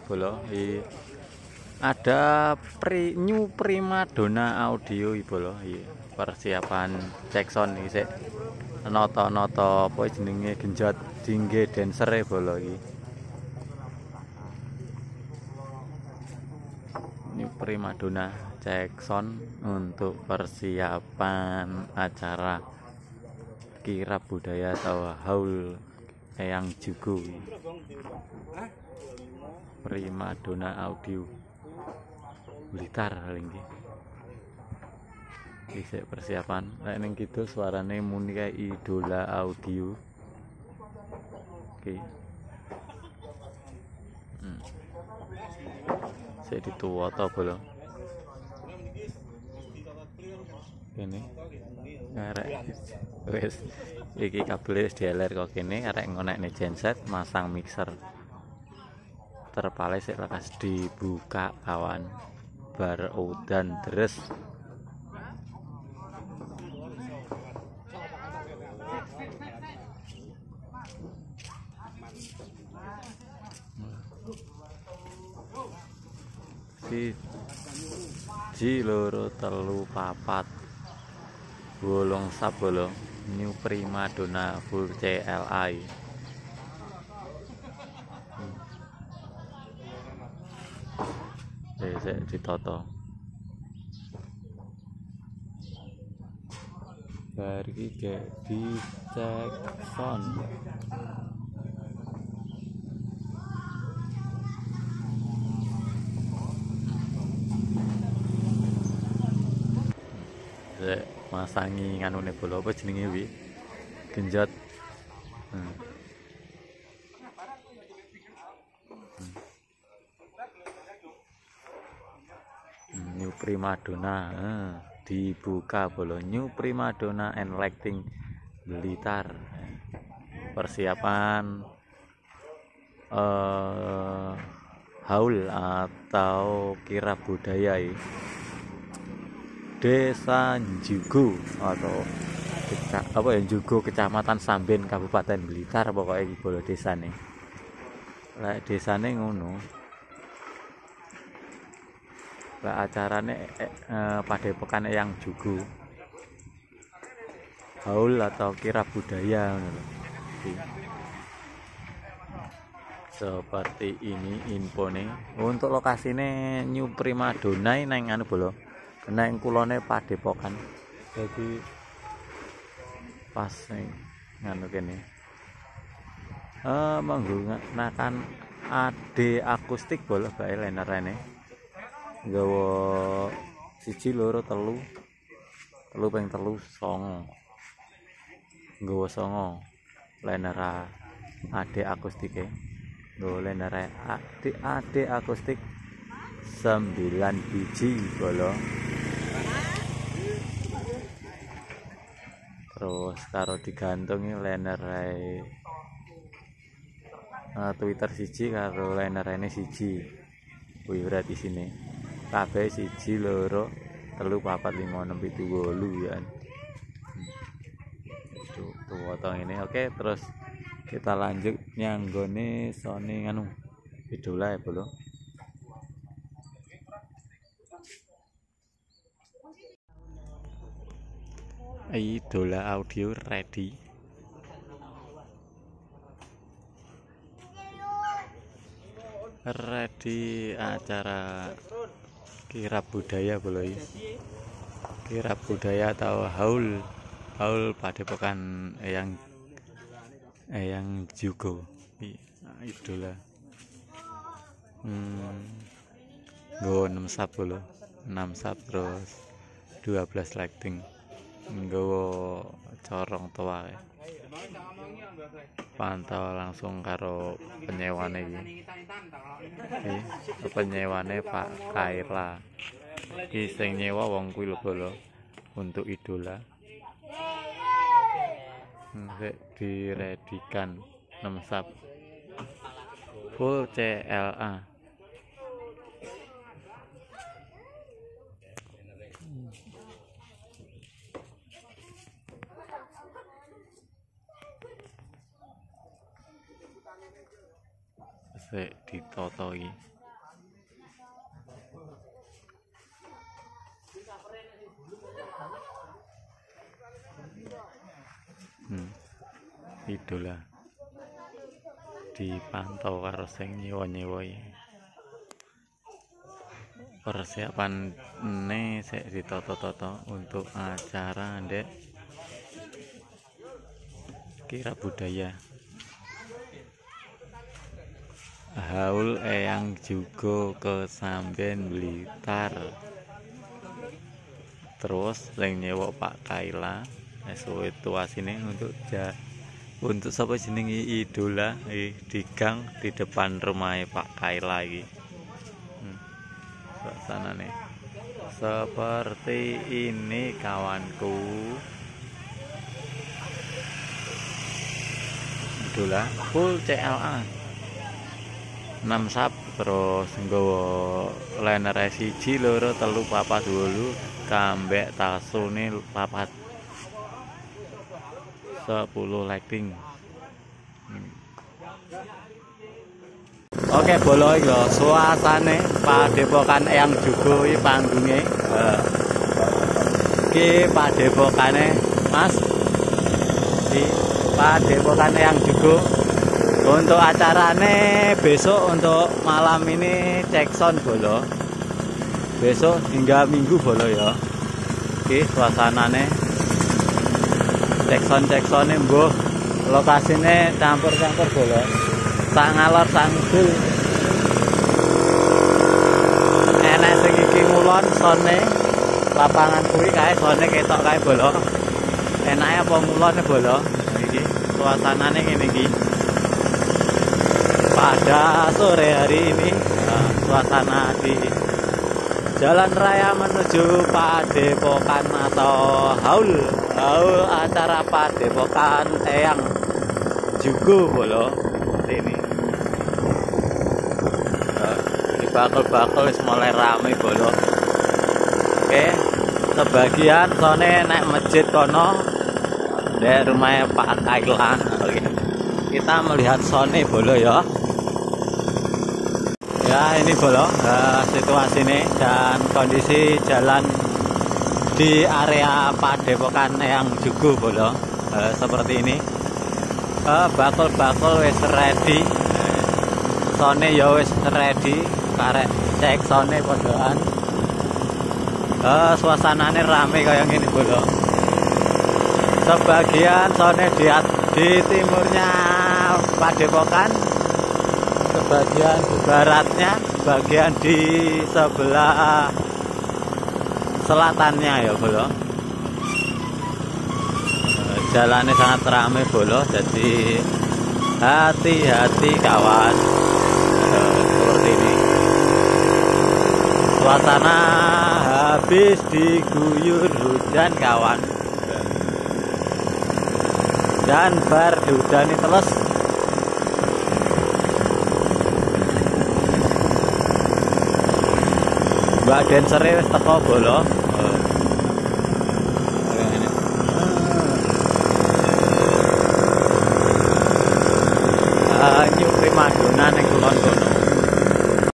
bolo ada new Primadona audio bolo persiapan cek sound iki sik noto-noto apa jenenge genjot dingge dancer bolo iki new Primadona cek sound untuk persiapan acara kirab budaya atau haul Eyang Jugo. Primadona audio Blitar paling iki persiapan nek ning gitu suarane muni kae idola audio. Oke. Sik dituwoto bolo. Kene arek wis iki kabel wis dieler kok kene arek ngonekne genset masang mixer. Terpale sik lekas dibuka kawan bar udan deres siji loro telu papat bolong sabolo new Primadona full CLI sik ditoto bar iki gek dicek sound sik masangi nganune bolo apa jenenge wi genjot new Primadona dibuka bolo new Primadona and Lighting Blitar persiapan haul atau kirab budaya Desa Jugo atau apa ya Jugo Kecamatan Samben Kabupaten Blitar pokoknya iki bolo desane lek desane ngono lek acarane padepokan Eyang Jugo haul atau kirab budaya ngono seperti ini infone untuk lokasine new Primadona nang anu bolo nang kulone padepokan jadi pas nganu kene menggunakan AD akustik bolo bae lenerane nggawa 1 2 3 ping 3 songo nggawa songo lenera AD akustike nggawa lenera AD akustik 9 biji bolo terus karo digantungi lenerai Twitter siji karo lenerane siji kuwi berarti sini kabeh 1 2 3 4 5 6 7 8 ya tuh potong ini oke terus kita lanjut nyanggone sone nganu idola ya bolo idola audio ready acara kirab budaya bolo kirab budaya atau haul padepokan Eyang Jugo idola nggawa 6 sap bolo 6 sap terus 12 lighting nggawa corong tua pantau langsung karo penyewane iki penyewane Pak Kairla iki sing nyewa wong kuwi lho bolo untuk idola diredikan 6 sap full CLA sik ditata iki. Idola dipantau karo sing nyewa-nyewa iki. Persiapane sik ditata-tata untuk acara ndek kira budaya. Haul Eyang Jugo ke Samben Blitar. Terus sing nyewa Pak Kaila suwe tuasine untuk sapa jenenge idola di gang di depan rumah Pak Kaila iki. Suasanane seperti ini kawanku. Idola full CLA 6 sap terus nggawa liner 1 2 3 4 8 kambek tasune 4 10 lighting. Oke bolo iki suasane Padepokan Eyang Jugo iki panggunge. Iki Padepokane Mas. Di Padepokan Eyang Jugo. Untuk acarane besok untuk malam ini cek sound bolo. Besok hingga minggu bolo ya. Oke suasanane cek sound mbuh lokasine campur-campur bolo. Sak ngalor sak ngidul. Enek sing iki ngulon sone lapangan kuwi kae sone ketok kae bolo. Enake apa ngulone bolo? Iki suasanane ngene iki. Pada sore hari ini suasana di jalan raya menuju Padepokan atau haul acara Padepokan Eyang Jugo bolo seperti ini. Di bakul-bakul mulai rame bolo. Oke, sebagian sone naik masjid kono dari rumahnya Pak Kaila. Oke. Kita melihat sone bolo ya. Ya ini bolo situasi ini dan kondisi jalan di area Padepokan Eyang Jugo bolo seperti ini. Bakul-bakul wis ready. Sone ya wis ready. Karek cek sone podokan. Suasanane rame kaya ngene bolo. Sebagian sone di timurnya Padepokan, sebagian di baratnya, sebagian di sebelah selatannya ya bolo. Jalannya sangat ramai bolo, jadi hati-hati kawan. Seperti ini suasana habis diguyur hujan kawan, dan bar diudani terus. Mbak dancer wis teko bolo. Nyuk primadona ning kulon kono.